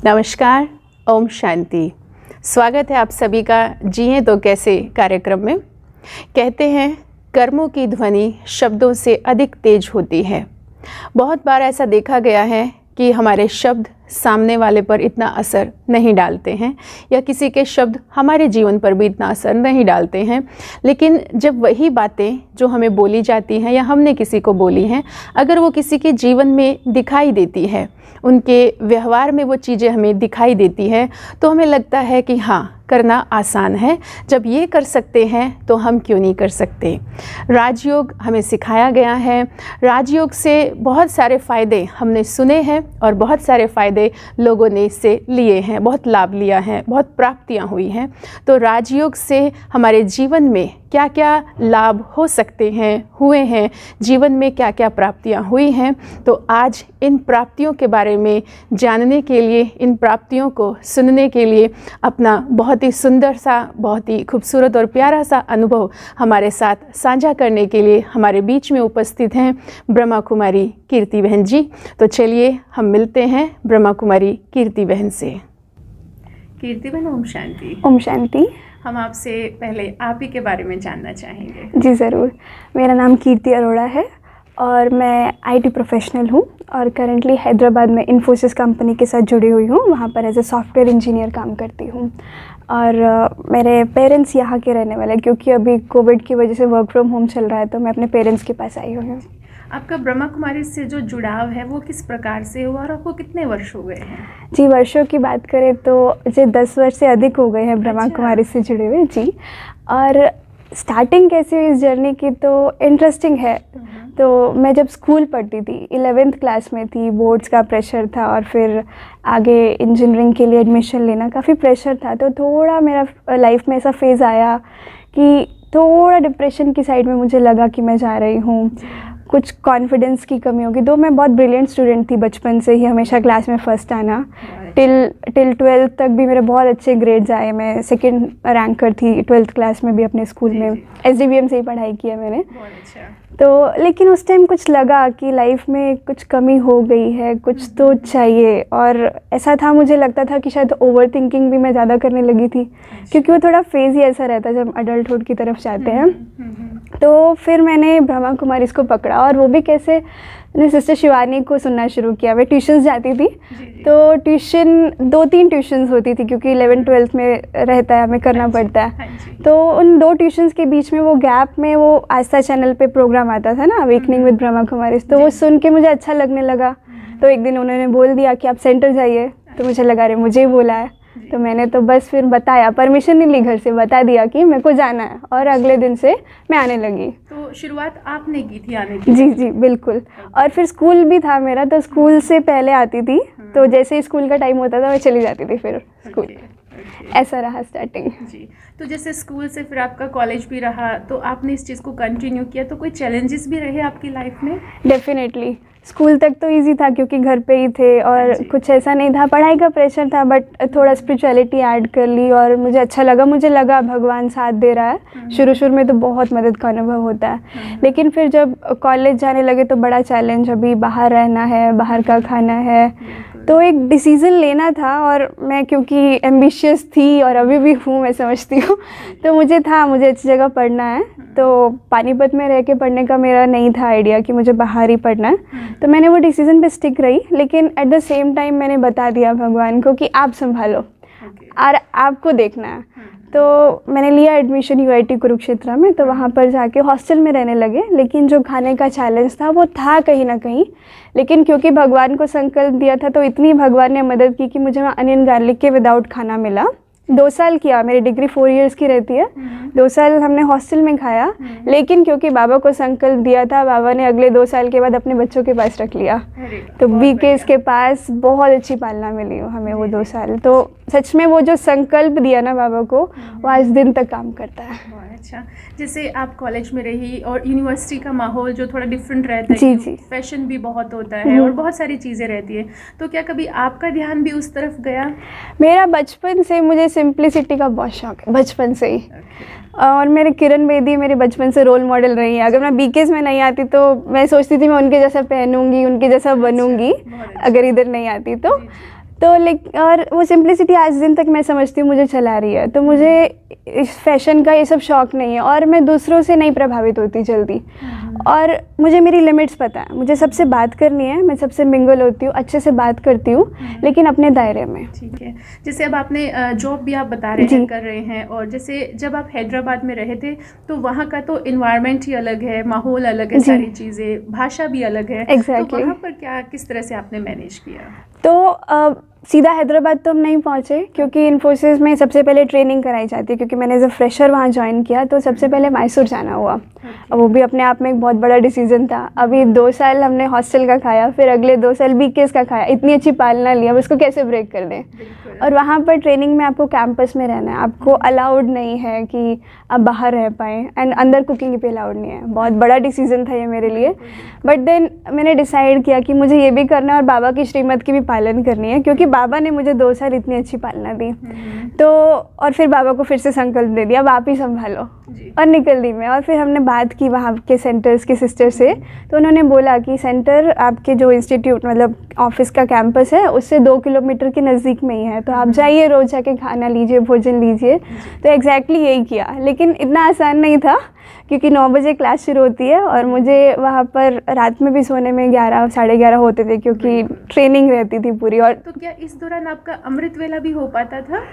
नमस्कार, ओम शांति। स्वागत है आप सभी का जिए तो कैसे कार्यक्रम में। कहते हैं कर्मों की ध्वनि शब्दों से अधिक तेज होती है। बहुत बार ऐसा देखा गया है कि हमारे शब्द सामने वाले पर इतना असर नहीं डालते हैं या किसी के शब्द हमारे जीवन पर भी इतना असर नहीं डालते हैं, लेकिन जब वही बातें जो हमें बोली जाती हैं या हमने किसी को बोली हैं, अगर वो किसी के जीवन में दिखाई देती है, उनके व्यवहार में वो चीज़ें हमें दिखाई देती है, तो हमें लगता है कि हाँ, करना आसान है। जब ये कर सकते हैं तो हम क्यों नहीं कर सकते। राजयोग हमें सिखाया गया है। राजयोग से बहुत सारे फ़ायदे हमने सुने हैं और बहुत सारे फ़ायदे लोगों ने इससे लिए हैं, बहुत लाभ लिया है, बहुत प्राप्तियां हुई हैं। तो राजयोग से हमारे जीवन में क्या क्या लाभ हो सकते हैं, हुए हैं, जीवन में क्या क्या प्राप्तियां हुई हैं, तो आज इन प्राप्तियों के बारे में जानने के लिए, इन प्राप्तियों को सुनने के लिए अपना बहुत ही सुंदर सा, बहुत ही खूबसूरत और प्यारा सा अनुभव हमारे साथ साझा करने के लिए हमारे बीच में उपस्थित हैं ब्रह्मा कुमारी कीर्ति बहन जी। तो चलिए हम मिलते हैं ब्रह्मा कुमारी कीर्ति बहन से। कीर्ति बहन, ओम शांति। ओम शांति। हम आपसे पहले आप ही के बारे में जानना चाहेंगे। जी ज़रूर। मेरा नाम कीर्ति अरोड़ा है और मैं आईटी प्रोफेशनल हूँ और करंटली हैदराबाद में इन्फोसिस कंपनी के साथ जुड़ी हुई हूँ। वहाँ पर एज ए सॉफ्टवेयर इंजीनियर काम करती हूँ। और मेरे पेरेंट्स यहाँ के रहने वाले हैं, क्योंकि अभी कोविड की वजह से वर्क फ्रॉम होम चल रहा है, तो मैं अपने पेरेंट्स के पास आई हुई हूँ। आपका ब्रह्मा कुमारी से जो जुड़ाव है वो किस प्रकार से हुआ और आपको कितने वर्ष हो गए हैं? जी, वर्षों की बात करें तो मुझे 10 वर्ष से अधिक हो गए हैं ब्रह्मा कुमारी से जुड़े हुए। जी। और स्टार्टिंग कैसे हुई इस जर्नी की तो इंटरेस्टिंग है। तो मैं जब स्कूल पढ़ती थी, 11th क्लास में थी, बोर्ड्स का प्रेशर था और फिर आगे इंजीनियरिंग के लिए एडमिशन लेना काफ़ी प्रेशर था। तो थोड़ा मेरा लाइफ में ऐसा फेज़ आया कि थोड़ा डिप्रेशन की साइड में मुझे लगा कि मैं जा रही हूँ, कुछ कॉन्फिडेंस की कमी होगी। तो मैं बहुत ब्रिलियंट स्टूडेंट थी, बचपन से ही हमेशा क्लास में फ़र्स्ट आना। टिल 12th तक भी मेरे बहुत अच्छे ग्रेड्स आए। मैं सेकंड रैंकर थी 12th क्लास में भी अपने स्कूल में। SDVM से ही पढ़ाई किया मैंने। तो लेकिन उस टाइम कुछ लगा कि लाइफ में कुछ कमी हो गई है, कुछ तो चाहिए। और ऐसा था, मुझे लगता था कि शायद ओवर थिंकिंग भी मैं ज़्यादा करने लगी थी, क्योंकि वो थोड़ा फेज़ ही ऐसा रहता है जब अडल्टहुड की तरफ जाते हैं। तो फिर मैंने ब्रह्मा कुमारी इसको पकड़ा, और वो भी कैसे, मैंने सिस्टर शिवानी को सुनना शुरू किया। मैं ट्यूशन्स जाती थी, तो ट्यूशन 2-3 ट्यूशन्स होती थी, क्योंकि 11th-12th में रहता है, हमें करना पड़ता है। तो उन 2 ट्यूशन्स के बीच में वो गैप में वो आस्था चैनल पे प्रोग्राम आता था ना, अवेकनिंग विद ब्रह्मा कुमारी। तो वो सुन के मुझे अच्छा लगने लगा। तो एक दिन उन्होंने बोल दिया कि आप सेंटर जाइए। तो मुझे लगा अरे मुझे ही बोला है, तो मैंने तो बस फिर बताया, परमिशन नहीं ली घर से, बता दिया कि मेरे को जाना है, और अगले दिन से मैं आने लगी। तो शुरुआत आपने की थी आने की? जी जी बिल्कुल। और फिर स्कूल भी था मेरा, तो स्कूल से पहले आती थी। तो जैसे ही स्कूल का टाइम होता था मैं चली जाती थी फिर स्कूल। ऐसा रहा स्टार्टिंग। जी। तो जैसे स्कूल से फिर आपका कॉलेज भी रहा, तो आपने इस चीज़ को कंटिन्यू किया, तो कोई चैलेंजेस भी रहे आपकी लाइफ में? डेफिनेटली। स्कूल तक तो इजी था, क्योंकि घर पे ही थे और कुछ ऐसा नहीं था, पढ़ाई का प्रेशर था, बट थोड़ा स्पिरिचुअलिटी ऐड कर ली और मुझे अच्छा लगा। मुझे लगा भगवान साथ दे रहा है। शुरू में तो बहुत मदद का अनुभव होता है, लेकिन फिर जब कॉलेज जाने लगे तो बड़ा चैलेंज, अभी बाहर रहना है, बाहर का खाना है, तो एक डिसीज़न लेना था। और मैं क्योंकि एम्बिशियस थी और अभी भी हूँ, मैं समझती हूँ, तो मुझे अच्छी जगह पढ़ना है। तो पानीपत में रह के पढ़ने का मेरा नहीं था आइडिया कि मुझे बाहर ही पढ़ना है। तो मैंने वो डिसीज़न पे स्टिक रही, लेकिन एट द सेम टाइम मैंने बता दिया भगवान को कि आप संभालो और आपको देखना है। तो मैंने लिया एडमिशन UIT कुरुक्षेत्र में। तो वहाँ पर जाके हॉस्टल में रहने लगे, लेकिन जो खाने का चैलेंज था वो था कहीं ना कहीं। लेकिन क्योंकि भगवान को संकल्प दिया था, तो इतनी भगवान ने मदद की कि मुझे वहाँ अनियन गार्लिक के विदाउट खाना मिला। 2 साल किया, मेरी डिग्री 4 इयर्स की रहती है। 2 साल हमने हॉस्टल में खाया, लेकिन क्योंकि बाबा को संकल्प दिया था, बाबा ने अगले 2 साल के बाद अपने बच्चों के पास रख लिया। तो BKs के पास बहुत अच्छी पालना मिली हमें वो 2 साल। तो सच में वो जो संकल्प दिया ना बाबा को, वो आज दिन तक काम करता है। अच्छा, जैसे आप कॉलेज में रही और यूनिवर्सिटी का माहौल जो थोड़ा डिफरेंट रहता है, जी। फैशन भी बहुत होता है और बहुत सारी चीज़ें रहती है, तो क्या कभी आपका ध्यान भी उस तरफ गया? मेरा बचपन से, मुझे सिंप्लिसिटी का बहुत शौक है, बचपन से ही। और मेरे किरण बेदी मेरे बचपन से रोल मॉडल रही है। अगर मैं BKs में नहीं आती तो मैं सोचती थी मैं उनके जैसा पहनूंगी, उनके जैसा बनूंगी, अगर इधर नहीं आती तो। तो और वो सिंप्लिसिटी आज दिन तक मैं समझती हूँ मुझे चला रही है। तो मुझे इस फैशन का ये सब शौक़ नहीं है और मैं दूसरों से नहीं प्रभावित होती जल्दी, और मुझे मेरी लिमिट्स पता है, मुझे सबसे बात करनी है, मैं सबसे मिंगल होती हूँ, अच्छे से बात करती हूँ, लेकिन अपने दायरे में। ठीक है। जैसे अब आपने जॉब भी आप बता रहे हैं कर रहे हैं, और जैसे जब आप हैदराबाद में रहे थे तो वहाँ का तो इन्वायरमेंट ही अलग है, माहौल अलग है, सारी चीज़ें, भाषा भी अलग है। एग्जैक्टली। तो वहाँ पर क्या किस तरह से आपने मैनेज किया? तो सीधा हैदराबाद तो हम नहीं पहुँचे, क्योंकि इन्फोसिस में सबसे पहले ट्रेनिंग कराई जाती है, क्योंकि मैंने एज अ फ्रेशर वहाँ ज्वाइन किया, तो सबसे पहले मैसूर जाना हुआ। अब वो भी अपने आप में एक बहुत बड़ा डिसीजन था। अभी 2 साल हमने हॉस्टल का खाया, फिर अगले 2 साल बीकेएस का खाया, इतनी अच्छी पालना लिया, अब उसको कैसे ब्रेक कर दें। और वहाँ पर ट्रेनिंग में आपको कैंपस में रहना है, आपको अलाउड नहीं है कि आप बाहर रह पाएँ, एंड अंदर कुकिंग भी अलाउड नहीं है। बहुत बड़ा डिसीजन था ये मेरे लिए, बट देन मैंने डिसाइड किया कि मुझे ये भी करना है और बाबा की श्रीमत की भी पालन करनी है, क्योंकि बाबा ने मुझे 2 साल इतनी अच्छी पालना दी। तो और फिर बाबा को फिर से संकल्प दे दिया, अब आप ही संभालो, और निकल दी मैं। और फिर हमने बात की वहाँ के सेंटर्स के सिस्टर से, तो उन्होंने बोला कि सेंटर आपके जो इंस्टीट्यूट मतलब ऑफिस का कैंपस है उससे 2 किलोमीटर के नज़दीक में ही है, तो आप जाइए, रोज़ जाके खाना लीजिए, भोजन लीजिए। तो एग्जैक्टली यही किया, लेकिन इतना आसान नहीं था, क्योंकि 9 बजे क्लास शुरू होती है और मुझे वहाँ पर रात में भी सोने में 11 साढ़े 11 होते थे, क्योंकि ट्रेनिंग रहती थी पूरी। और तो क्या इस दौरान आपका अमृत वेला भी हो पाता था?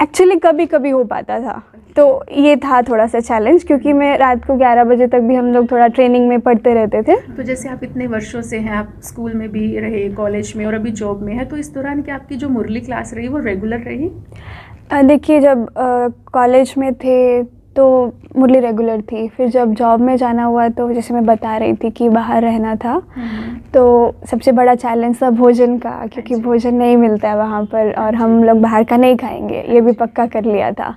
एक्चुअली कभी कभी हो पाता था, तो ये था थोड़ा सा चैलेंज, क्योंकि मैं रात को 11 बजे तक भी हम लोग थोड़ा ट्रेनिंग में पढ़ते रहते थे। तो जैसे आप इतने वर्षों से हैं, आप स्कूल में भी रहे, कॉलेज में, और अभी जॉब में है, तो इस दौरान क्या आपकी जो मुरली क्लास रही वो रेगुलर रही? देखिए, जब कॉलेज में थे तो मुरली रेगुलर थी, फिर जब जॉब में जाना हुआ तो जैसे मैं बता रही थी कि बाहर रहना था, तो सबसे बड़ा चैलेंज था भोजन का, क्योंकि भोजन नहीं मिलता है वहाँ पर, और हम लोग बाहर का नहीं खाएंगे, ये भी पक्का कर लिया था।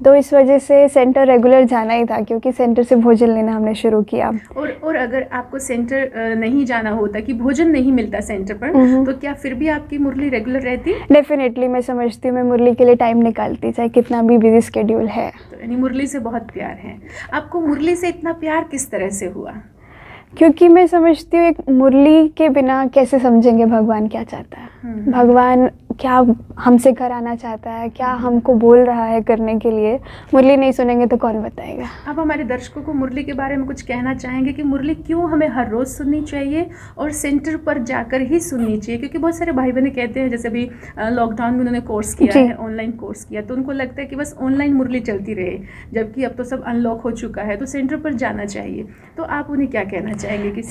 तो इस वजह से सेंटर रेगुलर जाना ही था, क्योंकि सेंटर से भोजन लेना हमने शुरू किया। और अगर आपको सेंटर नहीं जाना होता, कि भोजन नहीं मिलता सेंटर पर, तो क्या फिर भी आपकी मुरली रेगुलर रहती? डेफिनेटली, मैं समझती हूँ मैं मुरली के लिए टाइम निकालती, चाहे कितना भी बिजी स्केड्यूल है। तो यानी मुरली से बहुत प्यार है आपको। मुरली से इतना प्यार किस तरह से हुआ? क्योंकि मैं समझती हूँ एक मुरली के बिना कैसे समझेंगे भगवान क्या चाहता है, भगवान क्या हमसे कराना चाहता है, क्या हमको बोल रहा है करने के लिए। मुरली नहीं सुनेंगे तो कौन बताएगा। आप हमारे दर्शकों को मुरली के बारे में कुछ कहना चाहेंगे कि मुरली क्यों हमें हर रोज़ सुननी चाहिए और सेंटर पर जाकर ही सुननी चाहिए? क्योंकि बहुत सारे भाई बहन कहते हैं, जैसे अभी लॉकडाउन में उन्होंने कोर्स किया है, ऑनलाइन कोर्स किया, तो उनको लगता है कि बस ऑनलाइन मुरली चलती रहे, जबकि अब तो सब अनलॉक हो चुका है, तो सेंटर पर जाना चाहिए। तो आप उन्हें क्या कहना चाहेंगे कि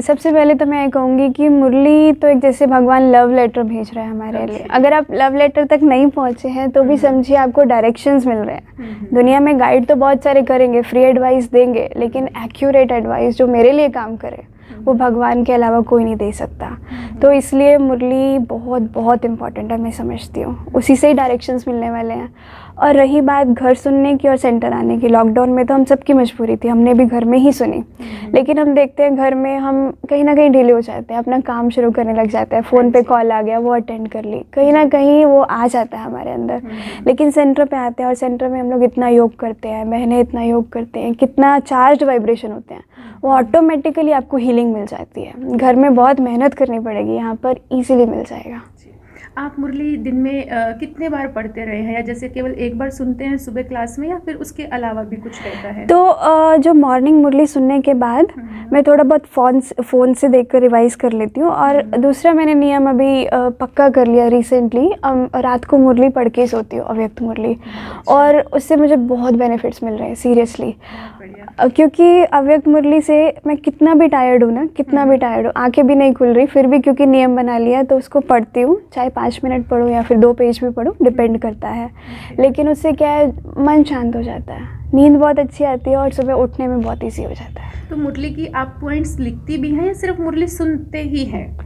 सबसे पहले तो मैं कहूँगी कि मुरली तो एक जैसे भगवान लव लेटर भेज रहे हैं हमारे लिए। अगर आप लव लेटर तक नहीं पहुँचे हैं तो भी समझिए आपको डायरेक्शंस मिल रहे हैं। दुनिया में गाइड तो बहुत सारे करेंगे, फ्री एडवाइस देंगे, लेकिन एक्यूरेट एडवाइस जो मेरे लिए काम करे वो भगवान के अलावा कोई नहीं दे सकता। तो इसलिए मुरली बहुत बहुत इम्पॉर्टेंट है, मैं समझती हूँ, उसी से ही डायरेक्शंस मिलने वाले हैं। और रही बात घर सुनने की और सेंटर आने की, लॉकडाउन में तो हम सबकी मजबूरी थी, हमने भी घर में ही सुनी, लेकिन हम देखते हैं घर में हम कहीं ना कहीं ढीले हो जाते हैं, अपना काम शुरू करने लग जाते हैं, फ़ोन पे कॉल आ गया वो अटेंड कर ली, कहीं ना कहीं वो आ जाता है हमारे अंदर। लेकिन सेंटर पे आते हैं और सेंटर में हम लोग इतना योग करते हैं, बहनें इतना योग करते हैं, कितना चार्ज वाइब्रेशन होते हैं, वो ऑटोमेटिकली आपको हीलिंग मिल जाती है। घर में बहुत मेहनत करनी पड़ेगी, यहाँ पर ईजिली मिल जाएगा। आप मुरली दिन में कितने बार पढ़ते रहे हैं, या जैसे केवल एक बार सुनते हैं सुबह क्लास में, या फिर उसके अलावा भी कुछ रहता है? तो जो मॉर्निंग मुरली सुनने के बाद मैं थोड़ा बहुत फ़ोन से देखकर रिवाइज़ कर लेती हूँ। और दूसरा मैंने नियम अभी पक्का कर लिया रिसेंटली, रात को मुरली पढ़ के सोती हूँ, अव्यक्त मुरली, और उससे मुझे बहुत बेनिफिट्स मिल रहे हैं सीरियसली। क्योंकि अव्यक्त मुरली से मैं कितना भी टायर्ड हूँ ना, कितना भी टायर्ड हूँ, आंखें भी नहीं खुल रही, फिर भी क्योंकि नियम बना लिया तो उसको पढ़ती हूँ, चाहे 5 मिनट पढूँ या फिर 2 पेज भी पढूँ, डिपेंड करता है। लेकिन उससे क्या है, मन शांत हो जाता है, नींद बहुत अच्छी आती है और सुबह उठने में बहुत ईजी हो जाता है। तो मुरली की आप पॉइंट्स लिखती भी हैं या सिर्फ मुरली सुनते ही हैं,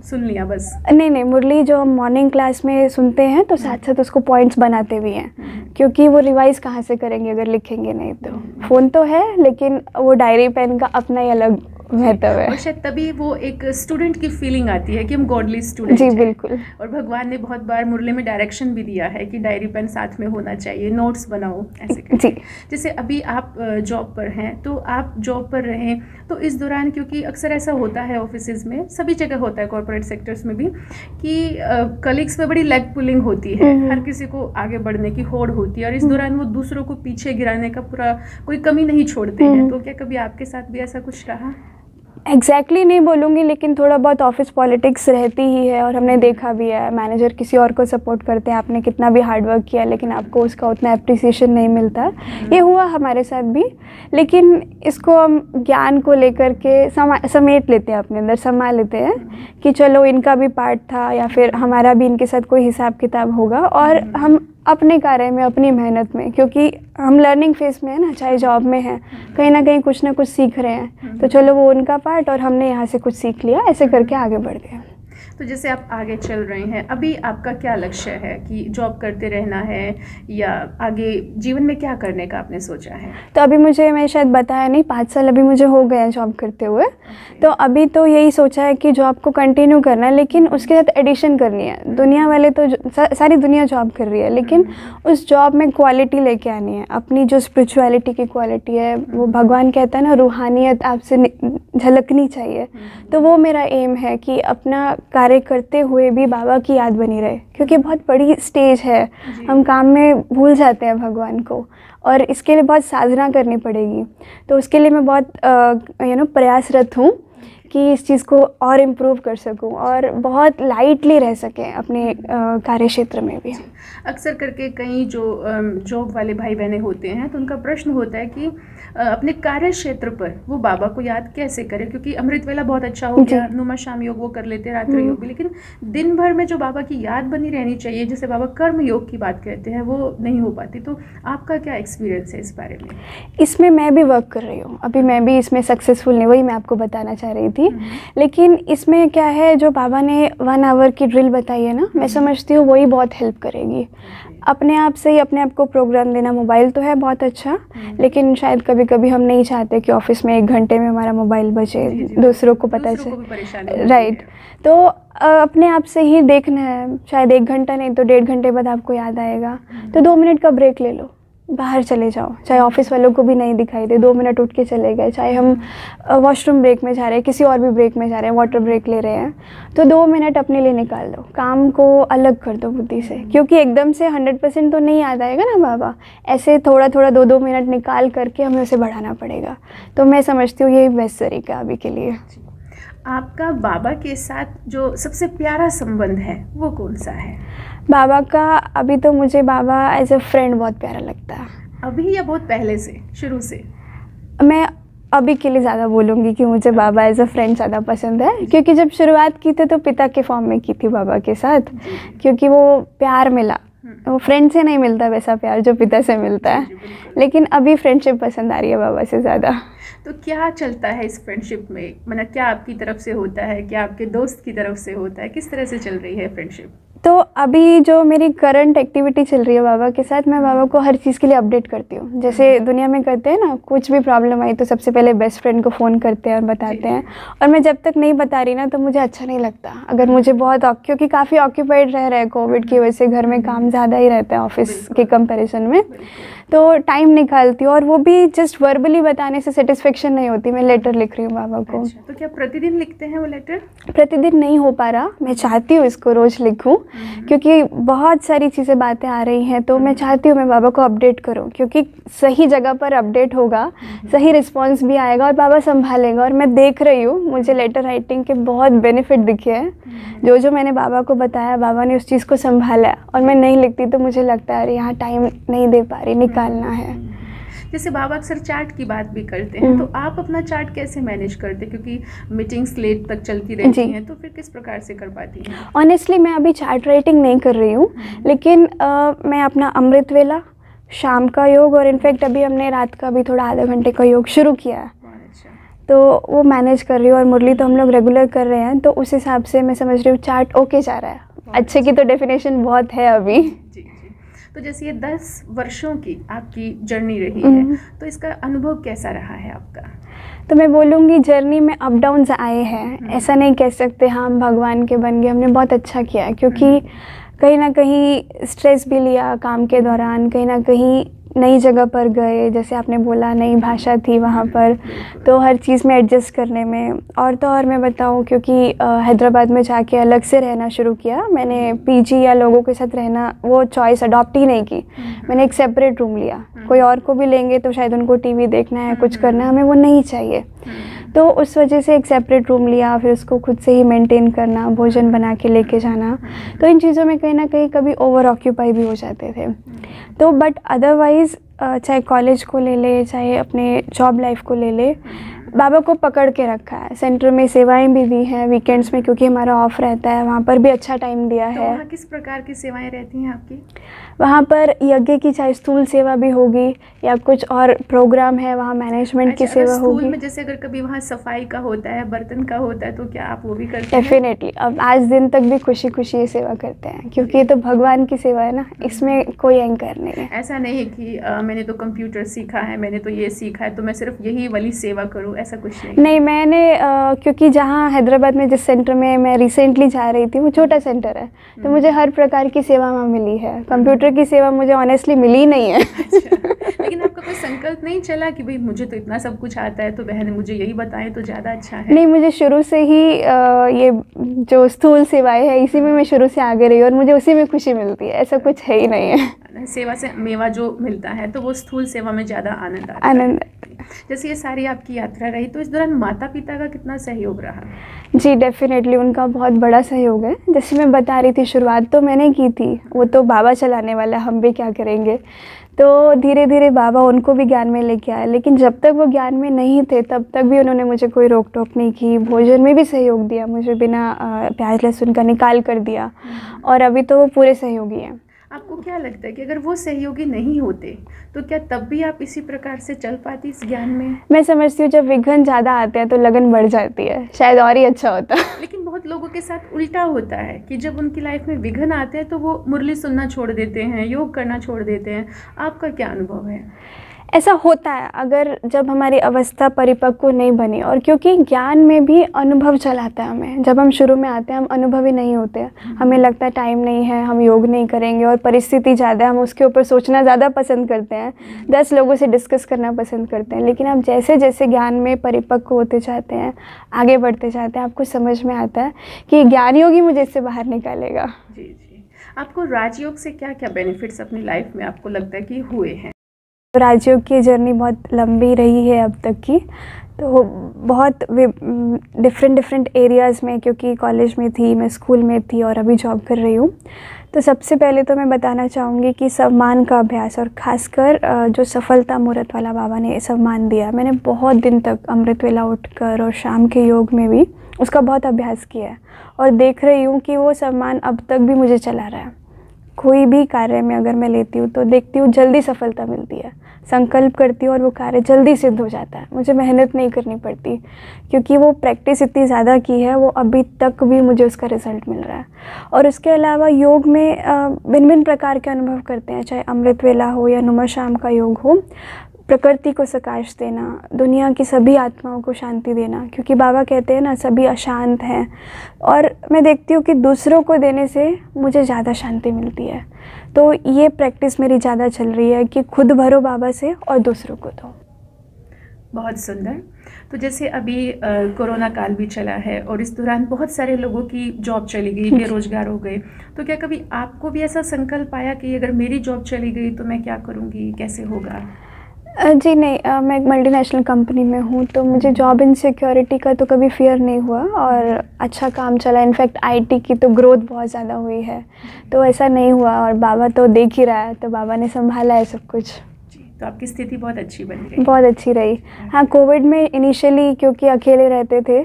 सुन लिया बस? नहीं, मुरली जो हम मॉर्निंग क्लास में सुनते हैं तो साथ साथ उसको पॉइंट्स बनाते भी हैं, क्योंकि वो रिवाइज़ कहाँ से करेंगे अगर लिखेंगे नहीं तो। फ़ोन तो है, लेकिन वो डायरी पेन का अपना ही अलग महत्व है। और शायद तभी वो एक स्टूडेंट की फीलिंग आती है कि हम गॉडली स्टूडेंट जी हैं। बिल्कुल। और भगवान ने बहुत बार मुरली में डायरेक्शन भी दिया है कि डायरी पेन साथ में होना चाहिए, नोट्स बनाओ ऐसे करके। जी। जैसे अभी आप जॉब पर हैं, तो आप जॉब पर रहें तो इस दौरान, क्योंकि अक्सर ऐसा होता है ऑफिसेज में, सभी जगह होता है कॉर्पोरेट सेक्टर्स में भी, कि कलीग्स में बड़ी लेग पुलिंग होती है, हर किसी को आगे बढ़ने की होड़ होती है और इस दौरान वो दूसरों को पीछे गिराने का पूरा कोई कमी नहीं छोड़ते हैं। तो क्या कभी आपके साथ भी ऐसा कुछ रहा? एग्जैक्टली नहीं बोलूँगी, लेकिन थोड़ा बहुत ऑफिस पॉलिटिक्स रहती ही है और हमने देखा भी है। मैनेजर किसी और को सपोर्ट करते हैं, आपने कितना भी हार्ड वर्क किया लेकिन आपको उसका उतना अप्रिसिएशन नहीं मिलता। ये हुआ हमारे साथ भी, लेकिन इसको हम ज्ञान को लेकर के समेट लेते हैं, अपने अंदर समा लेते हैं कि चलो इनका भी पार्ट था या फिर हमारा भी इनके साथ कोई हिसाब किताब होगा, और हम अपने कार्य में, अपनी मेहनत में, क्योंकि हम लर्निंग फेज में है ना, चाहे जॉब में है, कहीं ना कहीं कुछ ना कुछ सीख रहे हैं, तो चलो वो उनका पार्ट और हमने यहाँ से कुछ सीख लिया, ऐसे करके आगे बढ़ गए। तो जैसे आप आगे चल रहे हैं, अभी आपका क्या लक्ष्य है कि जॉब करते रहना है या आगे जीवन में क्या करने का आपने सोचा है? तो अभी मुझे, मैं शायद बताया नहीं, 5 साल अभी मुझे हो गए हैं जॉब करते हुए। तो अभी तो यही सोचा है कि जॉब को कंटिन्यू करना है, लेकिन उसके साथ एडिशन करनी है। दुनिया वाले तो सारी दुनिया जॉब कर रही है, लेकिन उस जॉब में क्वालिटी लेके आनी है, अपनी जो स्पिरिचुअलिटी की क्वालिटी है, वो भगवान कहता है ना, रूहानियत आपसे झलकनी चाहिए। तो वो मेरा एम है कि अपना कार्य करते हुए भी बाबा की याद बनी रहे, क्योंकि बहुत बड़ी स्टेज है, हम काम में भूल जाते हैं भगवान को, और इसके लिए बहुत साधना करनी पड़ेगी। तो उसके लिए मैं बहुत प्रयासरत हूँ कि इस चीज़ को और इम्प्रूव कर सकूं और बहुत लाइटली रह सकें अपने कार्य क्षेत्र में भी। अक्सर करके कई जो जॉब वाले भाई बहनें होते हैं, तो उनका प्रश्न होता है कि अपने कार्य क्षेत्र पर वो बाबा को याद कैसे करें, क्योंकि अमृत वेला बहुत अच्छा हो गया, नुमा शाम योग वो कर लेते हैं, रात्रि योग भी, लेकिन दिन भर में जो बाबा की याद बनी रहनी चाहिए, जैसे बाबा कर्म योग की बात कहते हैं, वो नहीं हो पाती। तो आपका क्या एक्सपीरियंस है इस बारे में? इसमें मैं भी वर्क कर रही हूँ, अभी मैं भी इसमें सक्सेसफुल नहीं, वही मैं आपको बताना चाह रही थी। लेकिन इसमें क्या है, जो बाबा ने 1 आवर की ड्रिल बताई है ना, मैं समझती हूँ वही बहुत हेल्प करेगी। अपने आप से ही अपने आप को प्रोग्राम देना, मोबाइल तो है बहुत अच्छा, लेकिन शायद कभी कभी हम नहीं चाहते कि ऑफिस में 1 घंटे में हमारा मोबाइल बचे, दूसरों को पता चले, राइट। तो अपने आप से ही देखना है, शायद 1 घंटा नहीं तो 1.5 घंटे बाद आपको याद आएगा, तो 2 मिनट का ब्रेक ले लो, बाहर चले जाओ, चाहे ऑफिस वालों को भी नहीं दिखाई दे, 2 मिनट उठ के चले गए, चाहे हम वॉशरूम ब्रेक में जा रहे हैं, किसी और भी ब्रेक में जा रहे हैं, वाटर ब्रेक ले रहे हैं, तो 2 मिनट अपने लिए निकाल दो, काम को अलग कर दो बुद्धि से, क्योंकि एकदम से 100% तो नहीं याद आएगा ना बाबा, ऐसे थोड़ा थोड़ा 2-2 मिनट निकाल करके हमें उसे बढ़ाना पड़ेगा। तो मैं समझती हूँ यही बेस्ट तरीका अभी के लिए। आपका बाबा के साथ जो सबसे प्यारा संबंध है वो कौन सा है? बाबा का अभी तो मुझे बाबा एज ए फ्रेंड बहुत प्यारा लगता है। अभी या बहुत पहले से, शुरू से? मैं अभी के लिए ज़्यादा बोलूँगी कि मुझे बाबा एज अ फ्रेंड ज़्यादा पसंद है, क्योंकि जब शुरुआत की थी तो पिता के फॉर्म में की थी बाबा के साथ, क्योंकि वो प्यार मिला, वो फ्रेंड से नहीं मिलता वैसा प्यार जो पिता से मिलता है, लेकिन अभी फ्रेंडशिप पसंद आ रही है बाबा से ज़्यादा। तो क्या चलता है इस फ्रेंडशिप में, मतलब क्या आपकी तरफ से होता है, क्या आपके दोस्त की तरफ से होता है, किस तरह से चल रही है फ्रेंडशिप? तो अभी जो मेरी करंट एक्टिविटी चल रही है बाबा के साथ, मैं बाबा को हर चीज़ के लिए अपडेट करती हूँ, जैसे दुनिया में करते हैं ना, कुछ भी प्रॉब्लम आई तो सबसे पहले बेस्ट फ्रेंड को फ़ोन करते हैं और बताते हैं, और मैं जब तक नहीं बता रही ना तो मुझे अच्छा नहीं लगता। अगर मुझे बहुत क्योंकि काफ़ी ऑक्यूपाइड रह रहे हैं कोविड की वजह से, घर में काम ज़्यादा ही रहता है ऑफिस के कंपैरिजन में, तो टाइम निकालती हूँ, और वो भी जस्ट वर्बली बताने से सेटिस्फेक्शन नहीं होती, मैं लेटर लिख रही हूँ बाबा को। अच्छा, तो क्या प्रतिदिन लिखते हैं वो लेटर? प्रतिदिन नहीं हो पा रहा, मैं चाहती हूँ इसको रोज़ लिखूँ, क्योंकि बहुत सारी चीज़ें बातें आ रही हैं, तो मैं चाहती हूँ मैं बाबा को अपडेट करूँ, क्योंकि सही जगह पर अपडेट होगा, सही रिस्पांस भी आएगा और बाबा संभालेगा। और मैं देख रही हूँ, मुझे लेटर राइटिंग के बहुत बेनिफिट दिखे हैं, जो मैंने बाबा को बताया, बाबा ने उस चीज़ को संभाला, और मैं नहीं लिखती तो मुझे लगता है यहाँ टाइम नहीं दे पा रही, निकालना है। जैसे बाबा अक्सर चार्ट की बात भी करते हैं, तो आप अपना चार्ट कैसे मैनेज करते हैं, क्योंकि मीटिंग्स लेट तक चलती रहती हैं, तो फिर किस प्रकार से कर पाती हैं? ऑनेस्टली मैं अभी चार्ट राइटिंग नहीं कर रही हूँ, लेकिन मैं अपना अमृत वेला, शाम का योग, और इनफैक्ट अभी हमने रात का भी थोड़ा आधा घंटे का योग शुरू किया है, तो वो मैनेज कर रही हूँ, और मुरली तो हम लोग रेगुलर कर रहे हैं, तो उस हिसाब से मैं समझ रही हूँ चार्ट ओके जा रहा है। अच्छे की तो डेफिनेशन बहुत है अभी। जी। तो जैसे ये 10 वर्षों की आपकी जर्नी रही है, तो इसका अनुभव कैसा रहा है आपका? तो मैं बोलूँगी जर्नी में अप डाउन्स आए हैं, ऐसा नहीं कह सकते हाँ हम भगवान के बन गए, हमने बहुत अच्छा किया, क्योंकि कहीं ना कहीं स्ट्रेस भी लिया काम के दौरान, कहीं ना कहीं नई जगह पर गए, जैसे आपने बोला नई भाषा थी वहाँ पर, तो हर चीज़ में एडजस्ट करने में। और तो और मैं बताऊँ, क्योंकि हैदराबाद में जाके अलग से रहना शुरू किया मैंने, पीजी या लोगों के साथ रहना वो चॉइस अडॉप्ट ही नहीं की, मैंने एक सेपरेट रूम लिया। कोई और को भी लेंगे तो शायद उनको टीवी देखना है, कुछ करना है, हमें वो नहीं चाहिए, तो उस वजह से एक सेपरेट रूम लिया, फिर उसको खुद से ही मेंटेन करना, भोजन बना के लेके जाना, तो इन चीज़ों में कहीं ना कहीं कभी ओवर ऑक्यूपाई भी हो जाते थे। तो बट अदरवाइज़ चाहे कॉलेज को ले ले, चाहे अपने जॉब लाइफ को ले ले, बाबा को पकड़ के रखा है। सेंटर में सेवाएं भी दी हैं वीकेंड्स में, क्योंकि हमारा ऑफ रहता है, वहाँ पर भी अच्छा टाइम दिया है। वहाँ किस प्रकार की सेवाएं रहती हैं आपकी? वहाँ पर यज्ञ की चाहे स्थूल सेवा भी होगी या कुछ और प्रोग्राम है, वहाँ मैनेजमेंट की सेवा होगी। स्कूल में जैसे अगर कभी वहाँ सफाई का होता है, बर्तन का होता है, तो क्या आप वो भी करते हैं? डेफिनेटली, अब आज दिन तक भी खुशी खुशी ये सेवा करते हैं, क्योंकि ये तो भगवान की सेवा है ना, इसमें कोई एंकर नहीं है। ऐसा नहीं है कि मैंने तो कंप्यूटर सीखा है, मैंने तो ये सीखा है, तो मैं सिर्फ यही वाली सेवा करूँ, ऐसा कुछ नहीं। मैंने क्योंकि जहाँ हैदराबाद में जिस सेंटर में मैं रिसेंटली जा रही थी वो छोटा सेंटर है, तो मुझे हर प्रकार की सेवा वहाँ मिली है। कंप्यूटर की सेवा मुझे ऑनेस्टली मिली नहीं है। अच्छा। लेकिन आपका कोई संकल्प नहीं चला कि भाई मुझे तो इतना सब कुछ आता है, तो बहन मुझे यही बताएं तो ज़्यादा अच्छा है? नहीं, मुझे शुरू से ही ये जो स्थूल सेवाएं है इसी में मैं शुरू से आगे रही और मुझे उसी में खुशी मिलती है, ऐसा कुछ है ही नहीं है। सेवा से मेवा जो मिलता है तो वो स्थूल सेवा में ज़्यादा आनंद आता है। जैसे ये सारी आपकी यात्रा रही, तो इस दौरान माता पिता का कितना सहयोग रहा? जी डेफिनेटली, उनका बहुत बड़ा सहयोग है। जैसे मैं बता रही थी, शुरुआत तो मैंने की थी, वो तो बाबा चलाने वाला, हम भी क्या करेंगे। तो धीरे धीरे बाबा उनको भी ज्ञान में लेके आए, लेकिन जब तक वो ज्ञान में नहीं थे तब तक भी उन्होंने मुझे कोई रोक टोक नहीं की, भोजन में भी सहयोग दिया, मुझे बिना प्याज लहसुन का निकाल कर दिया, और अभी तो वो पूरे सहयोगी हैं। आपको क्या लगता है कि अगर वो सहयोगी नहीं होते तो क्या तब भी आप इसी प्रकार से चल पाती इस ज्ञान में? मैं समझती हूँ जब विघ्न ज़्यादा आते हैं तो लगन बढ़ जाती है, शायद और ही अच्छा होता। लेकिन बहुत लोगों के साथ उल्टा होता है कि जब उनकी लाइफ में विघ्न आते हैं तो वो मुरली सुनना छोड़ देते हैं, योग करना छोड़ देते हैं। आपका क्या अनुभव है? ऐसा होता है अगर जब हमारी अवस्था परिपक्व नहीं बनी, और क्योंकि ज्ञान में भी अनुभव चलाता है हमें। जब हम शुरू में आते हैं हम अनुभवी नहीं होते हैं, हमें लगता है टाइम नहीं है, हम योग नहीं करेंगे, और परिस्थिति ज़्यादा है, हम उसके ऊपर सोचना ज़्यादा पसंद करते हैं, 10 लोगों से डिस्कस करना पसंद करते हैं। लेकिन आप जैसे जैसे ज्ञान में परिपक्व होते जाते हैं, आगे बढ़ते जाते हैं, आपको समझ में आता है कि ज्ञान योग ही मुझे इससे बाहर निकालेगा। जी जी। आपको राजयोग से क्या क्या बेनिफिट्स अपनी लाइफ में आपको लगता है कि हुए हैं? राजयोग की जर्नी बहुत लंबी रही है अब तक की, तो बहुत डिफरेंट एरियाज़ में, क्योंकि कॉलेज में थी, मैं स्कूल में थी और अभी जॉब कर रही हूँ। तो सबसे पहले तो मैं बताना चाहूँगी कि सम्मान का अभ्यास, और ख़ासकर जो सफलता मुहूर्त वाला बाबा ने सम्मान दिया, मैंने बहुत दिन तक अमृत वेला उठकर और शाम के योग में भी उसका बहुत अभ्यास किया है, और देख रही हूँ कि वो सम्मान अब तक भी मुझे चला रहा है। कोई भी कार्य में अगर मैं लेती हूँ तो देखती हूँ जल्दी सफलता मिलती है, संकल्प करती हूँ और वो कार्य जल्दी सिद्ध हो जाता है, मुझे मेहनत नहीं करनी पड़ती, क्योंकि वो प्रैक्टिस इतनी ज़्यादा की है, वो अभी तक भी मुझे उसका रिज़ल्ट मिल रहा है। और उसके अलावा योग में भिन्न भिन्न प्रकार के अनुभव करते हैं, चाहे अमृत वेला हो या नुमा शाम का योग हो। प्रकृति को प्रकाश देना, दुनिया की सभी आत्माओं को शांति देना, क्योंकि बाबा कहते हैं ना सभी अशांत हैं, और मैं देखती हूँ कि दूसरों को देने से मुझे ज़्यादा शांति मिलती है। तो ये प्रैक्टिस मेरी ज़्यादा चल रही है कि खुद भरो बाबा से और दूसरों को दो। बहुत सुंदर। तो जैसे अभी कोरोना काल भी चला है और इस दौरान बहुत सारे लोगों की जॉब चली गई, बेरोजगार हो गए, तो क्या कभी आपको भी ऐसा संकल्प आया कि अगर मेरी जॉब चली गई तो मैं क्या करूँगी, कैसे होगा? जी नहीं, मैं एक मल्टीनेशनल कंपनी में हूँ, तो मुझे जॉब इनसिक्योरिटी का तो कभी फियर नहीं हुआ, और अच्छा काम चला। इनफैक्ट आईटी की तो ग्रोथ बहुत ज़्यादा हुई है, तो ऐसा नहीं हुआ, और बाबा तो देख ही रहा है, तो बाबा ने संभाला है सब कुछ। तो आपकी स्थिति बहुत अच्छी बन गई? बहुत अच्छी रही। हाँ, कोविड में इनिशियली क्योंकि अकेले रहते थे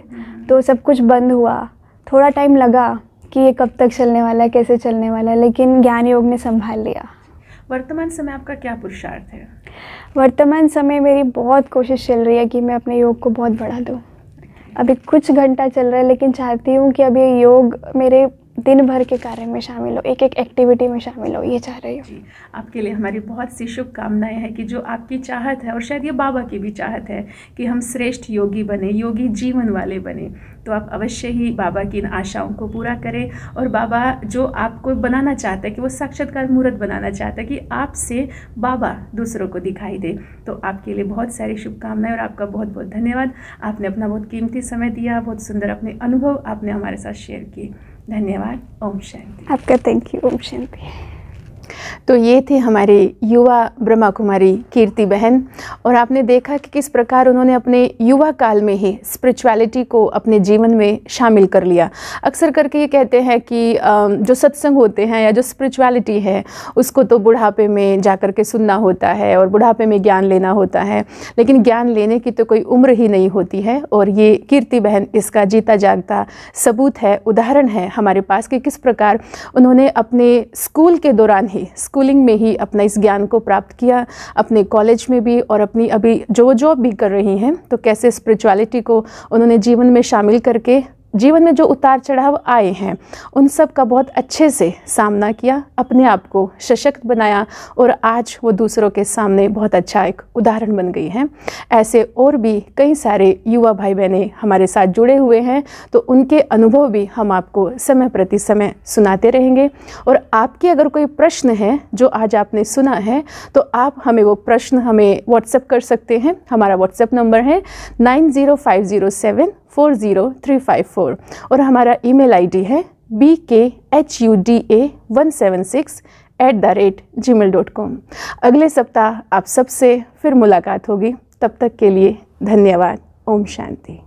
तो सब कुछ बंद हुआ, थोड़ा टाइम लगा कि ये कब तक चलने वाला है, कैसे चलने वाला है, लेकिन ज्ञान योग ने संभाल लिया। वर्तमान समय आपका क्या पुरुषार्थ है? वर्तमान समय मेरी बहुत कोशिश चल रही है कि मैं अपने योग को बहुत बढ़ा दूँ। अभी कुछ घंटा चल रहा है, लेकिन चाहती हूँ कि अभी योग मेरे दिन भर के कार्य में शामिल हो, एक एक एक्टिविटी में शामिल हो, ये चाह रही हूँ। जी, आपके लिए हमारी बहुत सी शुभकामनाएं हैं कि जो आपकी चाहत है और शायद ये बाबा की भी चाहत है कि हम श्रेष्ठ योगी बने, योगी जीवन वाले बने, तो आप अवश्य ही बाबा की इन आशाओं को पूरा करें। और बाबा जो आपको बनाना चाहता है कि वो साक्षात्कार मूर्त बनाना चाहता है कि आपसे बाबा दूसरों को दिखाई दे, तो आपके लिए बहुत सारी शुभकामनाएं और आपका बहुत बहुत धन्यवाद। आपने अपना बहुत कीमती समय दिया, बहुत सुंदर अपने अनुभव आपने हमारे साथ शेयर किए। धन्यवाद। ओम शांति। आपका थैंक यू। ओम शांति। तो ये थे हमारे युवा ब्रह्मा कुमारी कीर्ति बहन, और आपने देखा कि किस प्रकार उन्होंने अपने युवा काल में ही स्पिरिचुअलिटी को अपने जीवन में शामिल कर लिया। अक्सर करके ये कहते हैं कि जो सत्संग होते हैं या जो स्पिरिचुअलिटी है उसको तो बुढ़ापे में जा कर के सुनना होता है और बुढ़ापे में ज्ञान लेना होता है, लेकिन ज्ञान लेने की तो कोई उम्र ही नहीं होती है। और ये कीर्ति बहन इसका जीता जागता सबूत है, उदाहरण है हमारे पास कि किस प्रकार उन्होंने अपने स्कूल के दौरान ही, स्कूलिंग में ही अपना इस ज्ञान को प्राप्त किया, अपने कॉलेज में भी और अपनी अभी जो जॉब भी कर रही हैं, तो कैसे स्पिरिचुअलिटी को उन्होंने जीवन में शामिल करके जीवन में जो उतार चढ़ाव आए हैं उन सब का बहुत अच्छे से सामना किया, अपने आप को सशक्त बनाया और आज वो दूसरों के सामने बहुत अच्छा एक उदाहरण बन गई हैं। ऐसे और भी कई सारे युवा भाई बहनें हमारे साथ जुड़े हुए हैं, तो उनके अनुभव भी हम आपको समय प्रति समय सुनाते रहेंगे। और आपके अगर कोई प्रश्न है जो आज आपने सुना है, तो आप हमें वो प्रश्न हमें व्हाट्सएप कर सकते हैं। हमारा व्हाट्सएप नंबर है 9050740354 और हमारा ईमेल आईडी है bkhuda176@gmail.com। अगले सप्ताह आप सबसे फिर मुलाकात होगी, तब तक के लिए धन्यवाद। ओम शांति।